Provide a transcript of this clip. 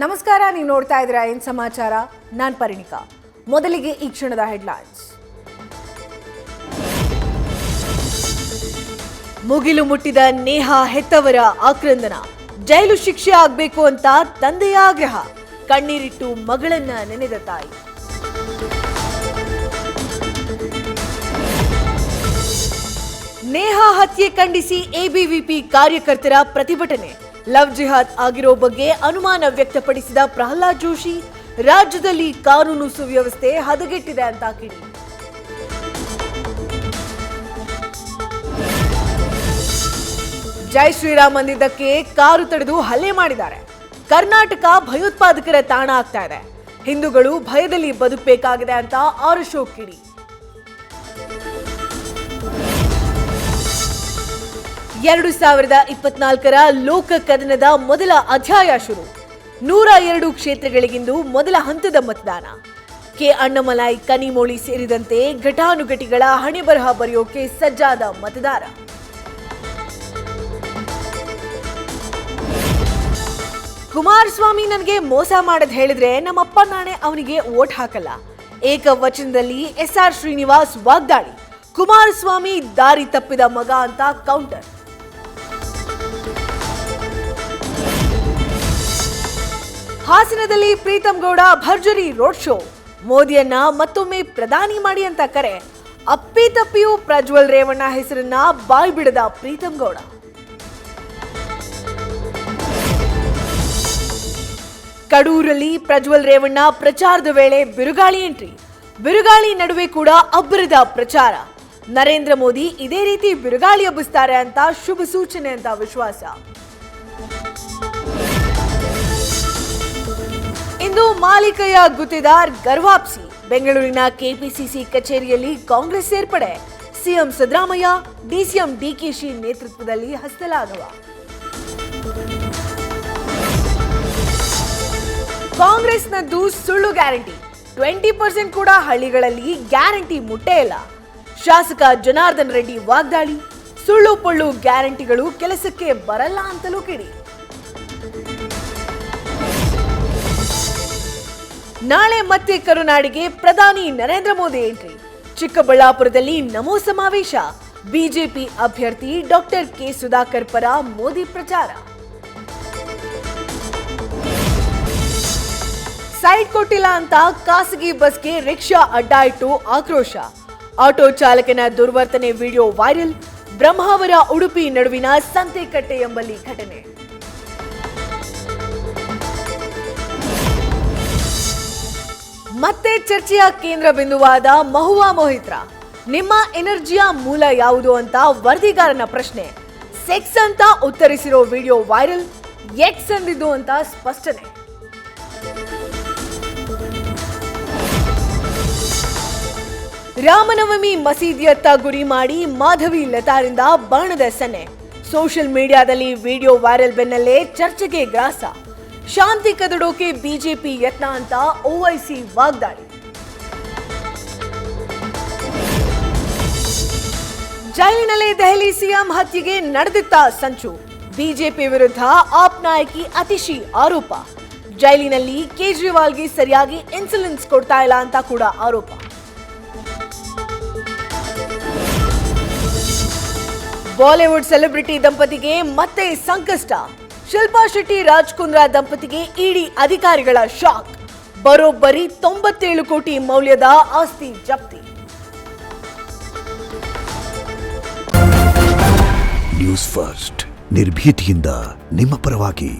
ನಮಸ್ಕಾರ, ನೀವು ನೋಡ್ತಾ ಇದ್ದೀರಾ ಏನು ಸಮಾಚಾರ. ನಾನು ಪರಿಣಿಕಾ. ಮೊದಲಿಗೆ ಈ ಕ್ಷಣದ ಹೆಡ್ಲೈನ್ಸ್. ಮುಗಿಲು ಮುಟ್ಟಿದ ನೇಹಾ ಹೆತ್ತವರ ಆಕ್ರಂದನ. ಜೈಲು ಶಿಕ್ಷೆ ಆಗಬೇಕು ಅಂತ ತಂದೆಯ ಆಗ್ರಹ. ಕಣ್ಣೀರಿಟ್ಟು ಮಗಳನ್ನ ನೆನೆದ ತಾಯಿ. ನೇಹಾ ಹತ್ಯೆ ಖಂಡಿಸಿ ಎಬಿವಿಪಿ ಕಾರ್ಯಕರ್ತರ ಪ್ರತಿಭಟನೆ. ಲವ್ ಜಿಹಾದ್ ಆಗಿರೋ ಬಗ್ಗೆ ಅನುಮಾನ ವ್ಯಕ್ತಪಡಿಸಿದ ಪ್ರಹ್ಲಾದ್ ಜೋಶಿ, ರಾಜ್ಯದಲ್ಲಿ ಕಾನೂನು ಸುವ್ಯವಸ್ಥೆ ಹದಗೆಟ್ಟಿದೆ ಅಂತ ಕಿಡಿ. ಜೈ ಶ್ರೀರಾಮ್ ಅಂದಿದ್ದಕ್ಕೆ ಕಾರು ತಡೆದು ಹಲ್ಲೆ ಮಾಡಿದ್ದಾರೆ. ಕರ್ನಾಟಕ ಭಯೋತ್ಪಾದಕರ ತಾಣ ಆಗ್ತಾ ಇದೆ. ಹಿಂದೂಗಳು ಭಯದಲ್ಲಿ ಬದುಕಬೇಕಾಗಿದೆ ಅಂತ ಆರ್ ಅಶೋಕ್ ಕಿಡಿ. ಎರಡು 2024ರ ಲೋಕ ಕದನದ ಮೊದಲ ಅಧ್ಯಾಯ ಶುರು. 102 ಕ್ಷೇತ್ರಗಳಿಗಿಂದು ಮೊದಲ ಹಂತದ ಮತದಾನ. ಕೆ ಅಣ್ಣಮಲೈ, ಕನಿಮೋಳಿ ಸೇರಿದಂತೆ ಘಟಾನುಘಟಿಗಳ ಹಣೆಬರಹ ಬರೆಯೋಕೆ ಸಜ್ಜಾದ ಮತದಾರ. ಕುಮಾರಸ್ವಾಮಿ ನನಗೆ ಮೋಸ ಮಾಡದ್ ಹೇಳಿದ್ರೆ ನಮ್ಮಪ್ಪ ನಾಣೆ ಅವನಿಗೆ ವೋಟ್ ಹಾಕಲ್ಲ. ಏಕವಚನದಲ್ಲಿ ಎಸ್ಆರ್ ಶ್ರೀನಿವಾಸ್ ವಾಗ್ದಾಳಿ. ಕುಮಾರಸ್ವಾಮಿ ದಾರಿ ತಪ್ಪಿದ ಮಗ ಅಂತ ಕೌಂಟರ್. ಹಾಸನದಲ್ಲಿ ಪ್ರೀತಂ ಗೌಡ ಭರ್ಜರಿ ರೋಡ್ ಶೋ. ಮೋದಿಯನ್ನ ಮತ್ತೊಮ್ಮೆ ಪ್ರಧಾನಿ ಮಾಡಿ ಅಂತ ಕರೆ. ಅಪ್ಪಿತಪ್ಪಿಯೂ ಪ್ರಜ್ವಲ್ ರೇವಣ್ಣ ಹೆಸರನ್ನ ಬಾಯ್ ಬಿಡದ ಪ್ರೀತಂ ಗೌಡ. ಕಡೂರಲ್ಲಿ ಪ್ರಜ್ವಲ್ ರೇವಣ್ಣ ಪ್ರಚಾರದ ವೇಳೆ ಬಿರುಗಾಳಿ ಎಂಟ್ರಿ. ಬಿರುಗಾಳಿ ನಡುವೆ ಕೂಡ ಅಬ್ಬರದ ಪ್ರಚಾರ. ನರೇಂದ್ರ ಮೋದಿ ಇದೇ ರೀತಿ ಬಿರುಗಾಳಿ ಎಬ್ಬಿಸ್ತಾರೆ ಅಂತ ಶುಭ ಸೂಚನೆ ಅಂತ ವಿಶ್ವಾಸ. ಇಂದು ಮಾಲಿಕಯ್ಯ ಗುತ್ತೇದಾರ್ ಗರ್ವಾಪ್ಸಿ. ಬೆಂಗಳೂರಿನ ಕೆಪಿಸಿಸಿ ಕಚೇರಿಯಲ್ಲಿ ಕಾಂಗ್ರೆಸ್ ಸೇರ್ಪಡೆ. ಸಿಎಂ ಸಿದ್ದರಾಮಯ್ಯ, ಡಿಸಿಎಂ ಡಿಕೆಶಿ ನೇತೃತ್ವದಲ್ಲಿ ಹಸ್ತಲಾಘವ. ಕಾಂಗ್ರೆಸ್ನದ್ದು ಸುಳ್ಳು ಗ್ಯಾರಂಟಿ. 20% ಕೂಡ ಹಳ್ಳಿಗಳಲ್ಲಿ ಗ್ಯಾರಂಟಿ ಮುಟ್ಟೇ ಇಲ್ಲ. ಶಾಸಕ ಜನಾರ್ದನ್ ರೆಡ್ಡಿ ವಾಗ್ದಾಳಿ. ಸುಳ್ಳು ಪೊಳ್ಳು ಗ್ಯಾರಂಟಿಗಳು ಕೆಲಸಕ್ಕೆ ಬರಲ್ಲ ಅಂತಲೂ ಕಿಡಿ. ನಾಳೆ ಮತ್ತೆ ಕರುನಾಡಿಗೆ ಪ್ರಧಾನಿ ನರೇಂದ್ರ ಮೋದಿ ಎಂಟ್ರಿ. ಚಿಕ್ಕಬಳ್ಳಾಪುರದಲ್ಲಿ ನಮೋ ಸಮಾವೇಶ. ಬಿಜೆಪಿ ಅಭ್ಯರ್ಥಿ ಡಾಕ್ಟರ್ ಕೆ ಸುಧಾಕರ್ ಪರ ಮೋದಿ ಪ್ರಚಾರ. ಸೈಡ್ ಕೊಟ್ಟಿಲ್ಲ ಅಂತ ಖಾಸಗಿ ಬಸ್ಗೆ ರಿಕ್ಷಾ ಅಡ್ಡ ಇಟ್ಟು ಆಕ್ರೋಶ. ಆಟೋ ಚಾಲಕನ ದುರ್ವರ್ತನೆ ವಿಡಿಯೋ ವೈರಲ್. ಬ್ರಹ್ಮಾವರ ಉಡುಪಿ ನಡುವಿನ ಸಂತೆಕಟ್ಟೆ ಎಂಬಲ್ಲಿ ಘಟನೆ. ಮತ್ತೆ ಚರ್ಚೆಯ ಕೇಂದ್ರ ಬಿಂದುವಾದ ಮಹುವಾ ಮೊಹಿತ್ರಾ. ನಿಮ್ಮ ಎನರ್ಜಿಯ ಮೂಲ ಯಾವುದು ಅಂತ ವರದಿಗಾರನ ಪ್ರಶ್ನೆ. ಸೆಕ್ಸ್ ಅಂತ ಉತ್ತರಿಸಿರೋ ವಿಡಿಯೋ ವೈರಲ್. ಎಕ್ಸ್ ಅಂದಿದ್ದು ಅಂತ ಸ್ಪಷ್ಟನೆ. ರಾಮನವಮಿ ಮಸೀದಿಯತ್ತ ಗುರಿ ಮಾಡಿ ಮಾಧವಿ ಲತಾರಿಂದ ಬಾಣದ ಸನ್ನೆ. ಸೋಷಿಯಲ್ ಮೀಡಿಯಾದಲ್ಲಿ ವಿಡಿಯೋ ವೈರಲ್ ಬೆನ್ನಲ್ಲೇ ಚರ್ಚೆಗೆ ಗ್ರಾಸ. ಶಾಂತಿ ಕದಡೋಕೆ ಬಿಜೆಪಿ ಯತ್ನ ಅಂತ ಓವೈಸಿ ವಾಗ್ದಾಳಿ. ಜೈಲಿನಲ್ಲೇ ದೆಹಲಿ ಸಿಎಂ ಹತ್ಯೆಗೆ ನಡೆದಿತ್ತ ಸಂಚು. ಬಿಜೆಪಿ ವಿರುದ್ಧ ಆಪ್ ನಾಯಕಿ ಅತಿಶಿ ಆರೋಪ. ಜೈಲಿನಲ್ಲಿ ಕೇಜ್ರಿವಾಲ್ಗೆ ಸರಿಯಾಗಿ ಇನ್ಸುಲಿನ್ಸ್ ಕೊಡ್ತಾ ಇಲ್ಲ ಅಂತ ಕೂಡ ಆರೋಪ. ಬಾಲಿವುಡ್ ಸೆಲೆಬ್ರಿಟಿ ದಂಪತಿಗೆ ಮತ್ತೆ ಸಂಕಷ್ಟ. ಶಿಲ್ಪಾ ಶೆಟ್ಟಿ ರಾಜ್ ಕುಂದ್ರಾ ದಂಪತಿಗೆ ಇಡಿ ಅಧಿಕಾರಿಗಳ ಶಾಕ್. ಬರೋಬ್ಬರಿ 97 ಕೋಟಿ ಮೌಲ್ಯದ ಆಸ್ತಿ ಜಪ್ತಿ. ನ್ಯೂಸ್ ಫಸ್ಟ್, ನಿರ್ಭೀತಿಯಿಂದ ನಿಮ್ಮ ಪರವಾಗಿ.